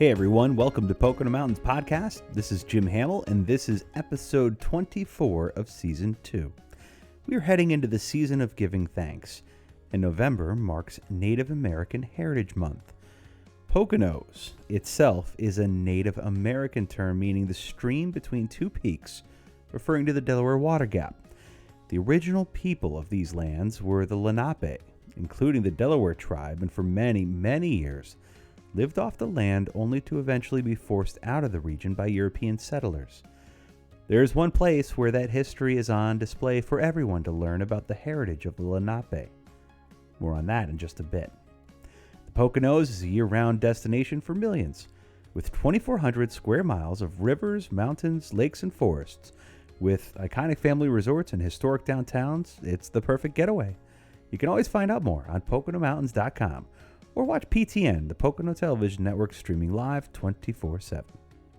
Hey everyone, welcome to Pocono Mountains Podcast. This is Jim Hamill, and this is episode 24 of Season 2. We are heading into the season of giving thanks, and November marks Native American Heritage Month. Poconos itself is a Native American term meaning the stream between two peaks, referring to the Delaware Water Gap. The original people of these lands were the Lenape, including the Delaware tribe, and for many, many years, lived off the land only to eventually be forced out of the region by European settlers. There is one place where that history is on display for everyone to learn about the heritage of the Lenape. More on that in just a bit. The Poconos is a year-round destination for millions, with 2,400 square miles of rivers, mountains, lakes, and forests. With iconic family resorts and historic downtowns, it's the perfect getaway. You can always find out more on PoconoMountains.com. Or watch PTN, the Pocono Television Network, streaming live 24/7.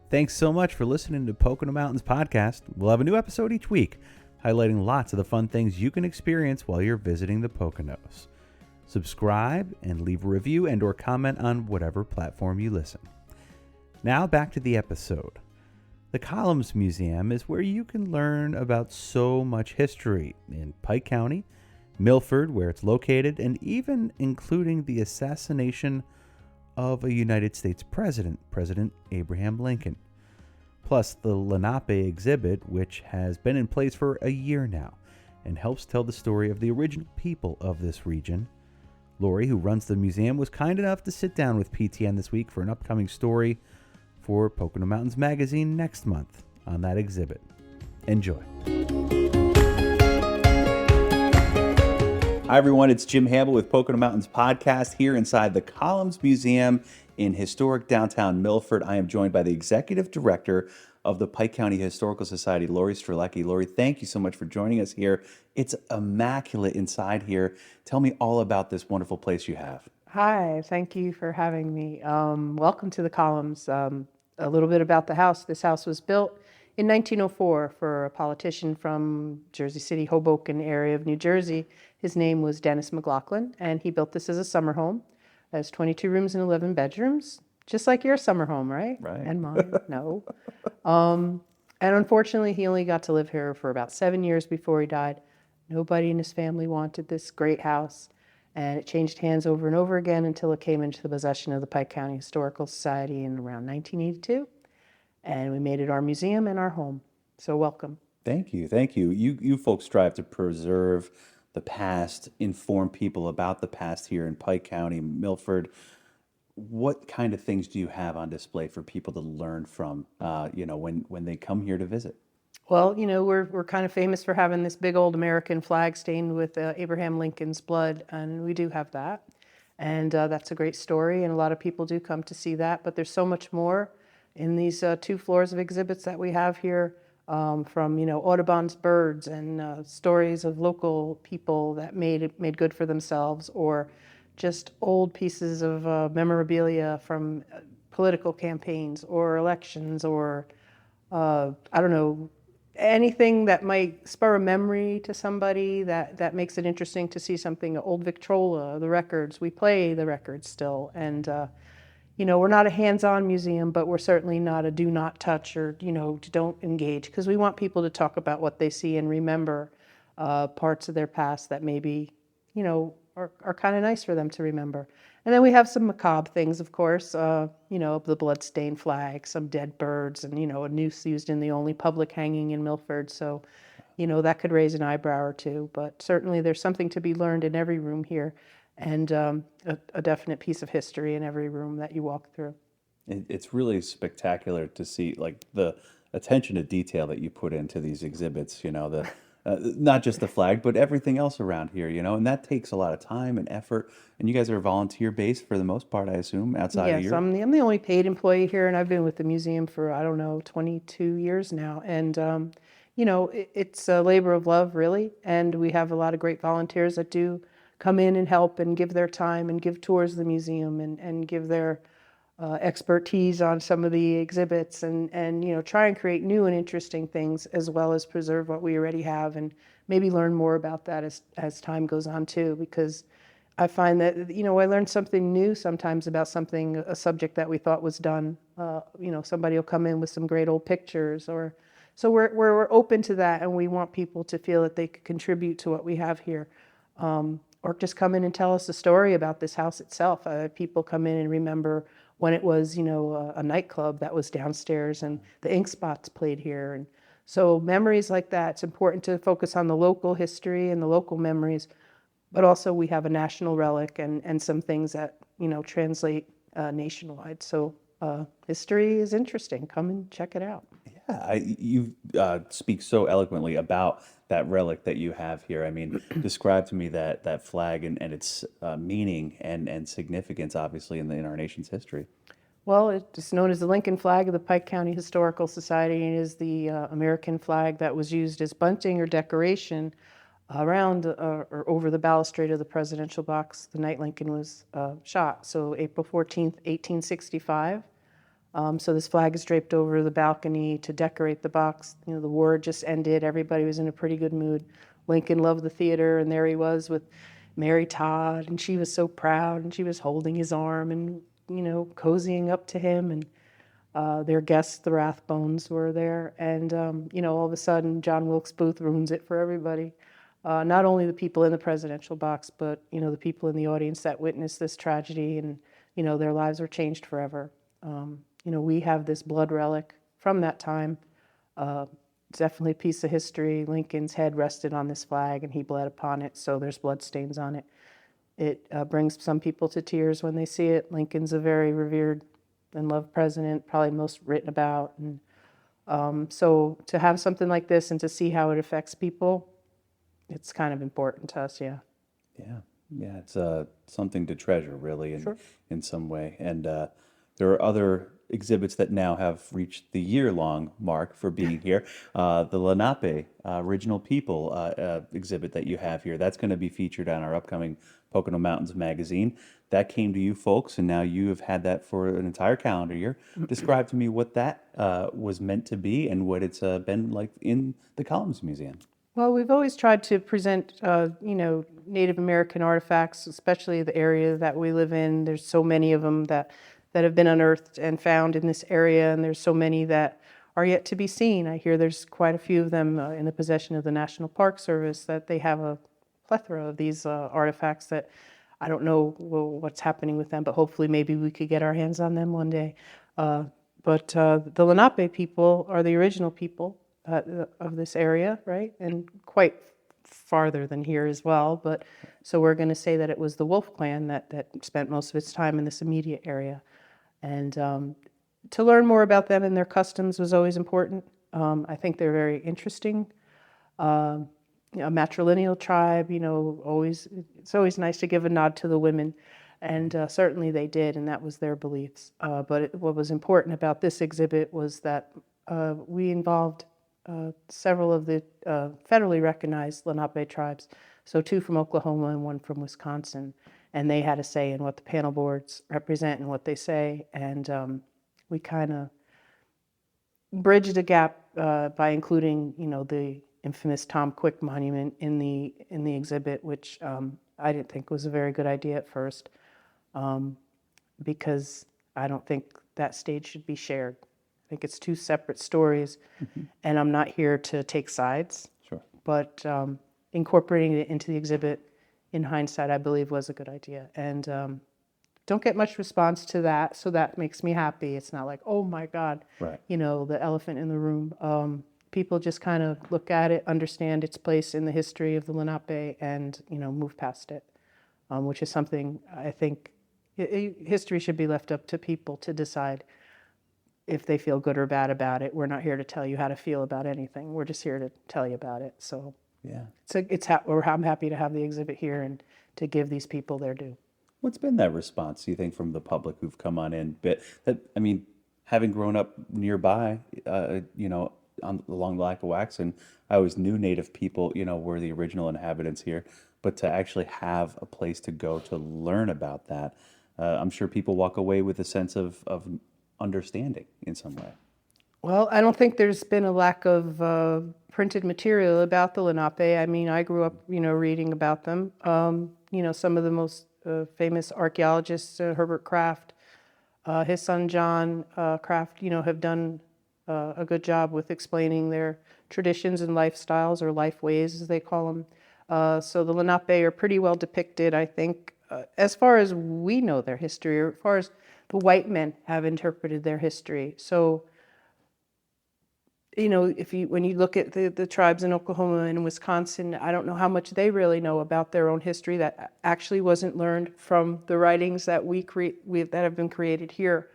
Thanks so much for listening to Pocono Mountains Podcast. We'll have a new episode each week, highlighting lots of the fun things you can experience while you're visiting the Poconos. Subscribe and leave a review and or comment on whatever platform you listen. Now back to the episode. The Columns Museum is where you can learn about so much history in Pike County, Milford, where it's located, and even including the assassination of a United States president, President Abraham Lincoln. Plus the Lenape exhibit, which has been in place for a year now and helps tell the story of the original people of this region. Lori, who runs the museum, was kind enough to sit down with PTN this week for an upcoming story for Pocono Mountains Magazine next month on that exhibit. Enjoy. Hi everyone, it's Jim Hamill with Pocono Mountains Podcast here inside the Columns Museum in historic downtown Milford. I am joined by the Executive Director of the Pike County Historical Society, Lori Strzelecki. Lori, thank you so much for joining us here. It's immaculate inside here. Tell me all about this wonderful place you have. Hi, thank you for having me. Welcome to the Columns. A little bit about the house. This house was built in 1904 for a politician from Jersey City, Hoboken area of New Jersey. His name was Dennis McLaughlin, and he built this as a summer home. It has 22 rooms and 11 bedrooms, just like your summer home, right? Right. And mine, no. And unfortunately, he only got to live here for about 7 years before he died. Nobody in his family wanted this great house, and it changed hands over and over again until it came into the possession of the Pike County Historical Society in around 1982. And we made it our museum and our home. So welcome. Thank you. Thank you. You folks strive to preserve the past, inform people about the past here in Pike County, Milford. What kind of things do you have on display for people to learn from, when they come here to visit? Well, we're kind of famous for having this big old American flag stained with Abraham Lincoln's blood, and we do have that. And that's a great story, and a lot of people do come to see that. But there's so much more in these 2 floors of exhibits that we have here. From Audubon's birds and stories of local people that made good for themselves, or just old pieces of memorabilia from political campaigns or elections, or anything that might spur a memory to somebody that makes it interesting to see something. Old Victrola, the records, we play the records still, and we're not a hands-on museum, but we're certainly not a do not touch or, don't engage, because we want people to talk about what they see and remember parts of their past that maybe, are kind of nice for them to remember. And then we have some macabre things, of course, the blood-stained flag, some dead birds, and, a noose used in the only public hanging in Milford. So, that could raise an eyebrow or two, but certainly there's something to be learned in every room here. And a definite piece of history in every room that you walk through. It's really spectacular to see, like, the attention to detail that you put into these exhibits, not just the flag, but everything else around here, and that takes a lot of time and effort. And you guys are volunteer-based for the most part, I assume, outside of Yes, your... I'm the only paid employee here, and I've been with the museum for, 22 years now. And, it's a labor of love, really. And we have a lot of great volunteers that do come in and help and give their time and give tours of the museum and give their expertise on some of the exhibits and try and create new and interesting things, as well as preserve what we already have and maybe learn more about that as time goes on too, because I find that, I learn something new sometimes about a subject that we thought was done. Somebody will come in with some great old pictures, so we're open to that, and we want people to feel that they could contribute to what we have here, or just come in and tell us a story about this house itself. People come in and remember when it was, a nightclub that was downstairs, and the Ink Spots played here, and so memories like that. It's important to focus on the local history and the local memories. But also we have a national relic and some things that, translate nationwide. So history is interesting. Come and check it out. Yeah, you speak so eloquently about that relic that you have here. I mean, describe to me that flag and its meaning and significance, obviously, in our nation's history. Well, it's known as the Lincoln flag of the Pike County Historical Society, and is the American flag that was used as bunting or decoration around or over the balustrade of the presidential box the night Lincoln was shot. So April 14th, 1865. So this flag is draped over the balcony to decorate the box. The war just ended. Everybody was in a pretty good mood. Lincoln loved the theater, and there he was with Mary Todd, and she was so proud, and she was holding his arm and, cozying up to him. And their guests, the Rathbones, were there. And, all of a sudden, John Wilkes Booth ruins it for everybody. Not only the people in the presidential box, but, the people in the audience that witnessed this tragedy, and, their lives were changed forever. We have this blood relic from that time. Definitely a piece of history. Lincoln's head rested on this flag, and he bled upon it, so there's blood stains on it. It brings some people to tears when they see it. Lincoln's a very revered and loved president, probably most written about. And so to have something like this and to see how it affects people, it's kind of important to us, yeah. Yeah, it's something to treasure, really, Sure. in some way. And there are other exhibits that now have reached the year-long mark for being here. The Lenape Original People exhibit that you have here, that's going to be featured on our upcoming Pocono Mountains magazine. That came to you folks, and now you have had that for an entire calendar year. Describe to me what that was meant to be and what it's been like in the Columns Museum. Well, we've always tried to present, Native American artifacts, especially the area that we live in. There's so many of them that have been unearthed and found in this area, and there's so many that are yet to be seen. I hear there's quite a few of them in the possession of the National Park Service, that they have a plethora of these artifacts that I don't know what's happening with them, but hopefully maybe we could get our hands on them one day. But the Lenape people are the original people of this area, right? And quite farther than here as well. But so we're going to say that it was the Wolf Clan that spent most of its time in this immediate area. And to learn more about them and their customs was always important. I think they're very interesting. A matrilineal tribe, it's always nice to give a nod to the women. And certainly they did, and that was their beliefs. But what was important about this exhibit was that we involved several of the federally recognized Lenape tribes, so 2 from Oklahoma and 1 from Wisconsin, and they had a say in what the panel boards represent and what they say, and we kind of bridged a gap by including, the infamous Tom Quick monument in the exhibit, which I didn't think was a very good idea at first, because I don't think that stage should be shared. I think it's 2 separate stories, and I'm not here to take sides. Sure. But incorporating it into the exhibit, in hindsight, I believe was a good idea. And don't get much response to that, so that makes me happy. It's not like, oh my God, Right. the elephant in the room. People just kind of look at it, understand its place in the history of the Lenape, and move past it, which is something I think history should be left up to people to decide if they feel good or bad about it. We're not here to tell you how to feel about anything. We're just here to tell you about it. So Yeah. I'm happy to have the exhibit here and to give these people their due. What's been that response, do you think, from the public who've come on in? But having grown up nearby, along the Lackawaxen, I always knew Native people, were the original inhabitants here. But to actually have a place to go to learn about that, I'm sure people walk away with a sense of understanding in some way. Well, I don't think there's been a lack of printed material about the Lenape. I mean, I grew up, reading about them. Some of the most famous archaeologist, Herbert Kraft, his son John Kraft, have done a good job with explaining their traditions and lifestyles, or life ways as they call them. So the Lenape are pretty well depicted, I think, as far as we know their history, or as far as the white men have interpreted their history. So, when you look at the tribes in Oklahoma and Wisconsin, I don't know how much they really know about their own history that actually wasn't learned from the writings that that have been created here.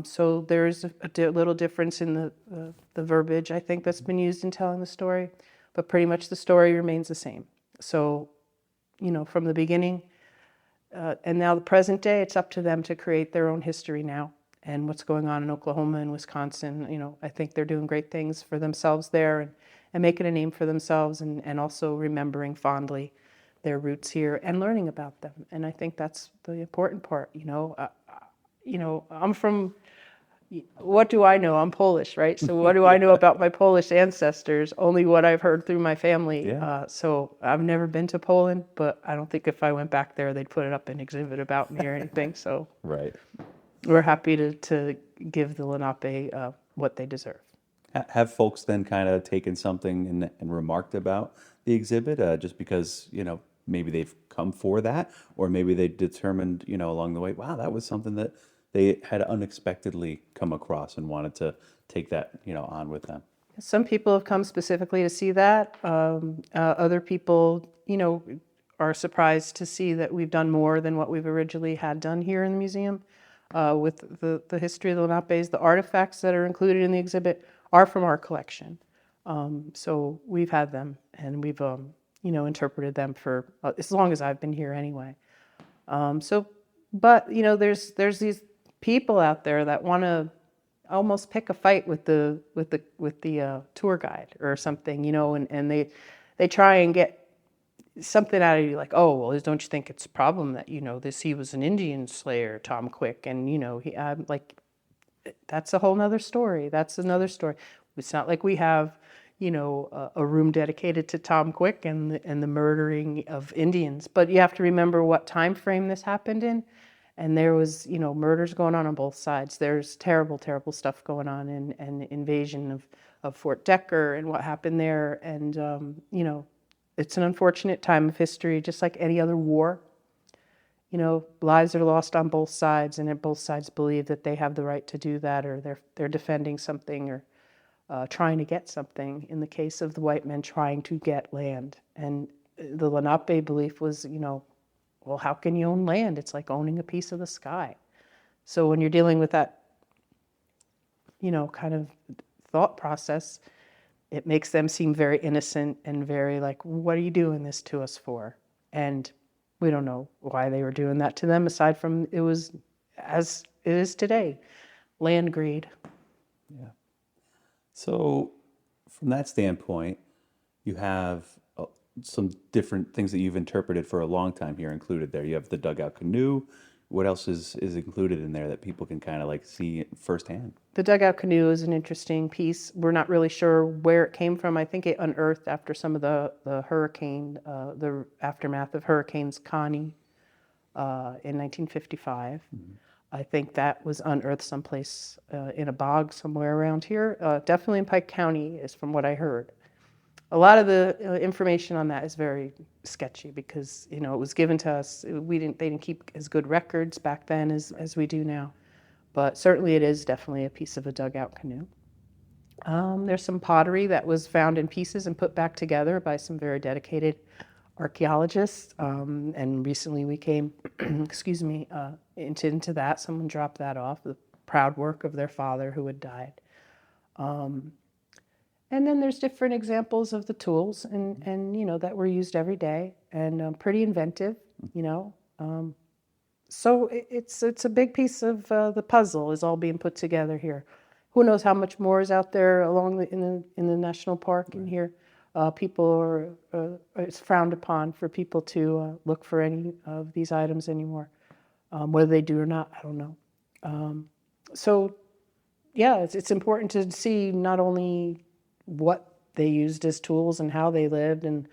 So there's a little difference in the verbiage, I think, that's been used in telling the story, but pretty much the story remains the same. So, from the beginning and now the present day, it's up to them to create their own history now. And what's going on in Oklahoma and Wisconsin, I think they're doing great things for themselves there, and making a name for themselves, and also remembering fondly their roots here and learning about them. And I think that's the important part. I'm from, what do I know? I'm Polish, right? So what do I know about my Polish ancestors? Only what I've heard through my family. Yeah. So I've never been to Poland, but I don't think if I went back there, they'd put it up an exhibit about me or anything. So Right. we're happy to give the Lenape what they deserve. Have folks then kind of taken something and remarked about the exhibit, just because, maybe they've come for that, or maybe they determined, along the way, wow, that was something that they had unexpectedly come across and wanted to take that, on with them? Some people have come specifically to see that. Other people, are surprised to see that we've done more than what we've originally had done here in the museum. With the history of the Lenapes, the artifacts that are included in the exhibit are from our collection. So we've had them, and we've, interpreted them for as long as I've been here anyway. But there's these people out there that want to almost pick a fight with the tour guide or something, and they try and get something out of you, like, oh, well, don't you think it's a problem that he was an Indian slayer, Tom Quick, and I'm like, that's a whole nother story. That's another story. It's not like we have a room dedicated to Tom Quick and the murdering of Indians, but you have to remember what time frame this happened in. And there was, murders going on both sides. There's terrible, terrible stuff going on, and invasion of Fort Decker and what happened there. And, it's an unfortunate time of history, just like any other war. Lives are lost on both sides, and both sides believe that they have the right to do that, or they're defending something, or trying to get something. In the case of the white men, trying to get land. And the Lenape belief was, well, how can you own land? It's like owning a piece of the sky. So when you're dealing with that, kind of thought process, it makes them seem very innocent and very like, what are you doing this to us for? And we don't know why they were doing that to them, aside from it was as it is today, land greed. Yeah. So from that standpoint, you have some different things that you've interpreted for a long time here included there. You have the dugout canoe. What else is included in there that people can kind of like see firsthand? The dugout canoe is an interesting piece. We're not really sure where it came from. I think it unearthed after some of the hurricane, the aftermath of Hurricanes Connie in 1955. Mm-hmm. I think that was unearthed someplace in a bog somewhere around here. Definitely in Pike County, is from what I heard. A lot of the information on that is very sketchy because it was given to us. They didn't keep as good records back then as we do now, but certainly it is definitely a piece of a dugout canoe. There's some pottery that was found in pieces and put back together by some very dedicated archaeologists, and recently we came, into that. Someone dropped that off, the proud work of their father who had died. And then there's different examples of the tools and that were used every day, and pretty inventive, So it's a big piece of the puzzle is all being put together here. Who knows how much more is out there in the national park in here. It's frowned upon for people to look for any of these items anymore. Whether they do or not, I don't know. So yeah, it's important to see not only what they used as tools and how they lived and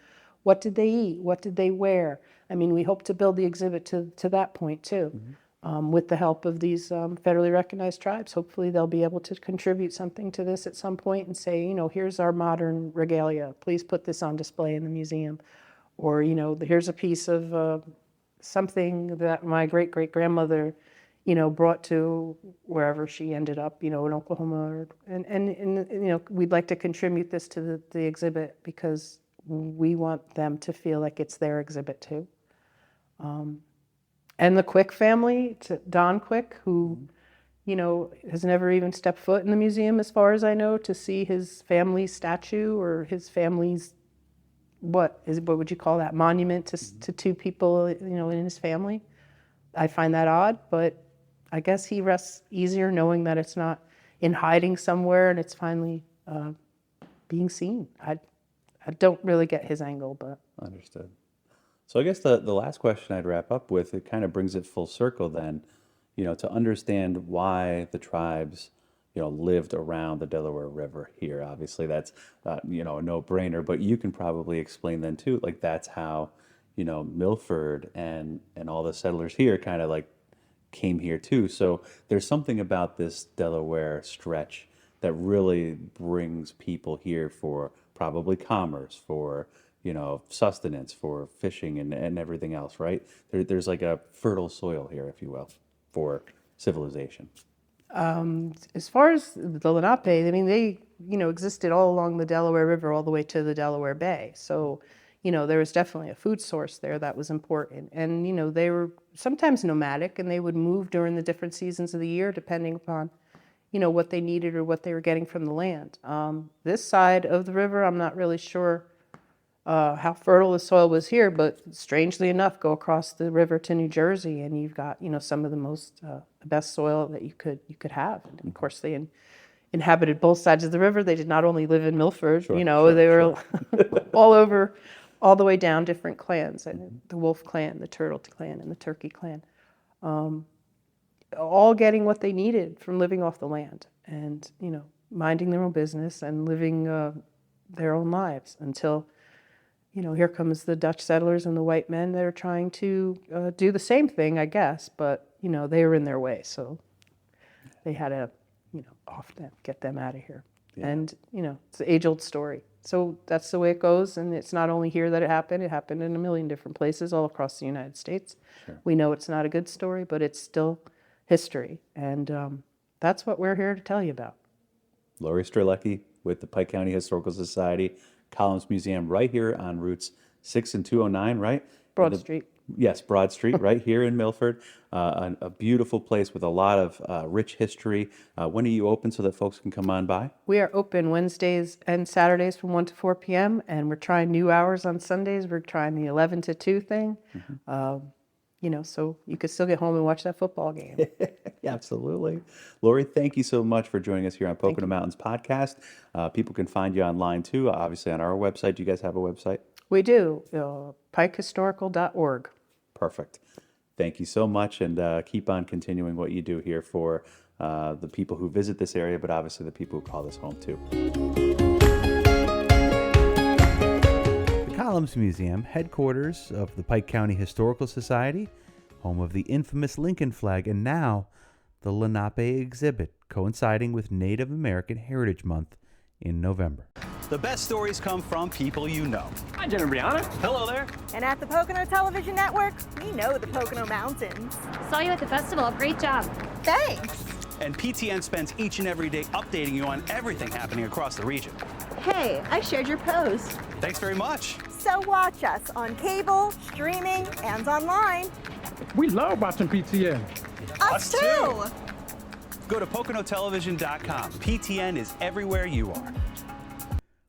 What did they eat? What did they wear? I mean, we hope to build the exhibit to that point too. With the help of these federally recognized tribes. Hopefully they'll be able to contribute something to this at some point and say, you know, here's our modern regalia. Please put this on display in the museum. Or, you know, here's a piece of something that my great-great-grandmother, you know, brought to wherever she ended up, you know, in Oklahoma. And you know, we'd like to contribute this to the exhibit because we want them to feel like it's their exhibit too. And the Quick family, Don Quick, who, you know, has never even stepped foot in the museum as far as I know, to see his family's statue or his family's, what would you call that, monument to two people, you know, in his family. I find that odd, but I guess he rests easier knowing that it's not in hiding somewhere and it's finally being seen. I don't really get his angle, but. Understood. So I guess the last question I'd wrap up with, it kind of brings it full circle then, you know, to understand why the tribes, you know, lived around the Delaware River here. Obviously that's, you know, a no-brainer, but you can probably explain then too, like that's how, you know, Milford and all the settlers here kind of like came here too. So there's something about this Delaware stretch that really brings people here for probably commerce, for, you know, sustenance, for fishing and everything else, right? There's like a fertile soil here, if you will, for civilization. As far as the Lenape, I mean, they, you know, existed all along the Delaware River all the way to the Delaware Bay. So, you know, there was definitely a food source there that was important. And, you know, they were sometimes nomadic and they would move during the different seasons of the year depending upon, you know, what they needed or what they were getting from the land. This side of the river, I'm not really sure how fertile the soil was here, but strangely enough, go across the river to New Jersey, and you've got, you know, some of the most the best soil that you could have. And of course, they inhabited both sides of the river. They did not only live in Milford, you know, they were all over, all the way down different clans, and the Wolf clan, the Turtle clan, and the Turkey clan, all getting what they needed from living off the land, and, you know, minding their own business and living their own lives until, you know, here comes the Dutch settlers and the white men that are trying to do the same thing, I guess, but, you know, they were in their way, so they had to, you know, often get them out of here. Yeah. And, you know, it's an age-old story. So that's the way it goes, and it's not only here that it happened in a million different places all across the United States. Sure. We know it's not a good story, but it's still history, and that's what we're here to tell you about. Lori Strzelecki with the Pike County Historical Society, Columns Museum, right here on routes 6 and 209, right? Broad Street. Yes, Broad Street, right here in Milford. A beautiful place with a lot of rich history. When are you open so that folks can come on by? We are open Wednesdays and Saturdays from 1 to 4 p.m., and we're trying new hours on Sundays. We're trying the 11 to 2 thing. You know, so you could still get home and watch that football game. Yeah, absolutely. Lori, thank you so much for joining us here on Pocono Mountains Podcast. People can find you online too, obviously on our website. Do you guys have a website? We do, pikehistorical.org. Perfect. Thank you so much, and keep on continuing what you do here for the people who visit this area, but obviously the people who call this home too. Columns Museum, headquarters of the Pike County Historical Society, home of the infamous Lincoln flag, and now the Lenape exhibit, coinciding with Native American Heritage Month in November. The best stories come from people you know. Hi, Jen and Brianna. Hello there. And at the Pocono Television Network, we know the Pocono Mountains. Saw you at the festival. Great job. Thanks. And PTN spends each and every day updating you on everything happening across the region. Hey, I shared your post. Thanks very much. So watch us on cable, streaming, and online. We love watching PTN. Us too. Go to PoconoTelevision.com. PTN is everywhere you are.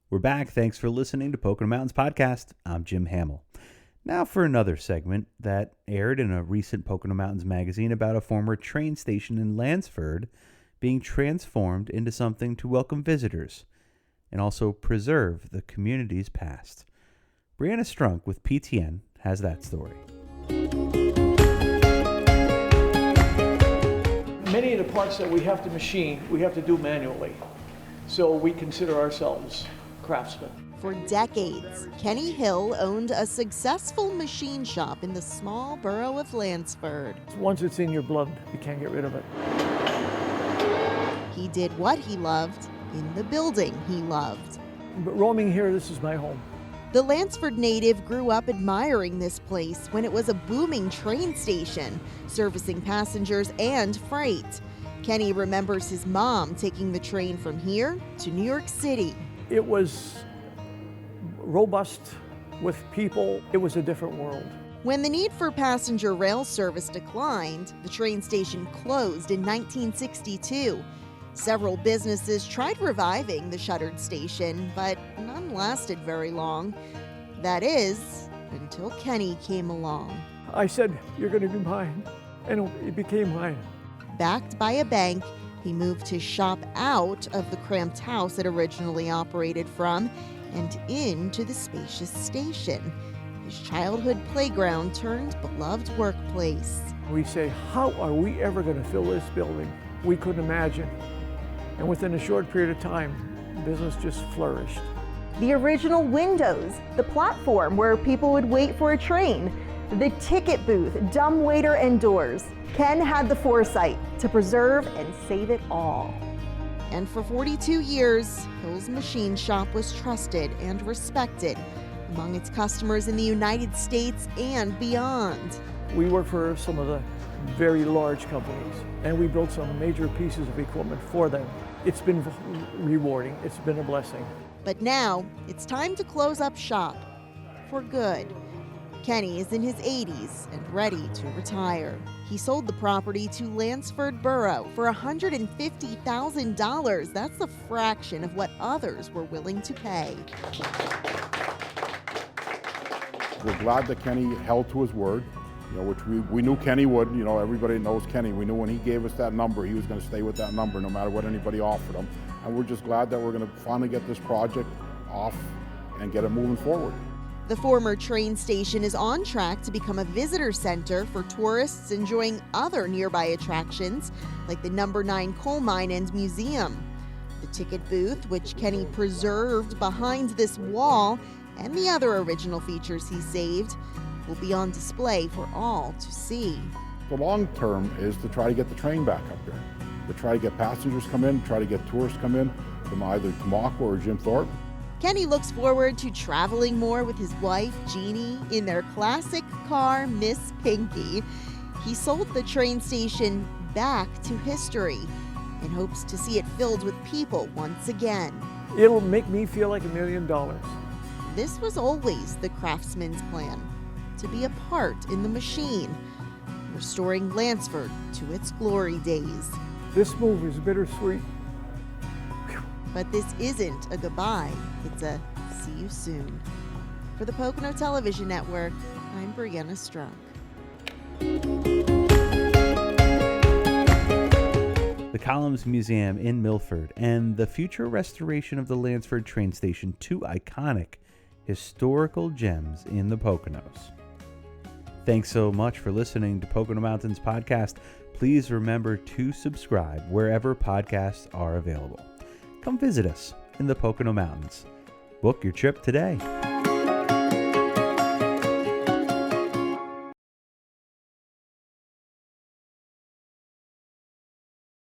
We're back. Thanks for listening to Pocono Mountains Podcast. I'm Jim Hamill. Now for another segment that aired in a recent Pocono Mountains magazine about a former train station in Lansford being transformed into something to welcome visitors and also preserve the community's past. Brianna Strunk with PTN has that story. Many of the parts that we have to machine, we have to do manually. So we consider ourselves craftsmen. For decades, Kenny Hill owned a successful machine shop in the small borough of Lansford. Once it's in your blood, you can't get rid of it. He did what he loved in the building he loved. But roaming here, this is my home. The Lansford native grew up admiring this place when it was a booming train station, servicing passengers and freight. Kenny remembers his mom taking the train from here to New York City. It was robust with people. It was a different world. When the need for passenger rail service declined, the train station closed in 1962. Several businesses tried reviving the shuttered station, but none lasted very long. That is, until Kenny came along. I said, "You're going to be mine," and it became mine. Backed by a bank, he moved his shop out of the cramped house it originally operated from and into the spacious station. His childhood playground turned beloved workplace. We say, how are we ever going to fill this building? We couldn't imagine. And within a short period of time, business just flourished. The original windows, the platform where people would wait for a train, the ticket booth, dumbwaiter, and doors. Ken had the foresight to preserve and save it all. And for 42 years, Hill's Machine Shop was trusted and respected among its customers in the United States and beyond. We work for some of the very large companies, and we built some major pieces of equipment for them. It's been rewarding. It's been a blessing. But now, it's time to close up shop for good. Kenny is in his 80s and ready to retire. He sold the property to Lansford Borough for $150,000. That's a fraction of what others were willing to pay. We're glad that Kenny held to his word, which we knew Kenny would. Everybody knows Kenny. We knew when he gave us that number, he was going to stay with that number no matter what anybody offered him. And we're just glad that we're going to finally get this project off and get it moving forward. The former train station is on track to become a visitor center for tourists enjoying other nearby attractions like the No. 9 coal mine and museum. The ticket booth, which Kenny preserved behind this wall, and the other original features he saved, will be on display for all to see. The long term is to try to get the train back up here, to try to get passengers come in, try to get tourists come in from either Tamaka or Jim Thorpe. Kenny looks forward to traveling more with his wife, Jeannie, in their classic car, Miss Pinky. He sold the train station back to history and hopes to see it filled with people once again. It'll make me feel like $1 million. This was always the craftsman's plan, to be a part in the machine, restoring Lansford to its glory days. This move is bittersweet. But this isn't a goodbye, it's a see you soon. For the Pocono Television Network, I'm Brianna Strunk. The Columns Museum in Milford and the future restoration of the Lansford train station, two iconic historical gems in the Poconos. Thanks so much for listening to Pocono Mountains Podcast. Please remember to subscribe wherever podcasts are available. Come visit us in the Pocono Mountains. Book your trip today.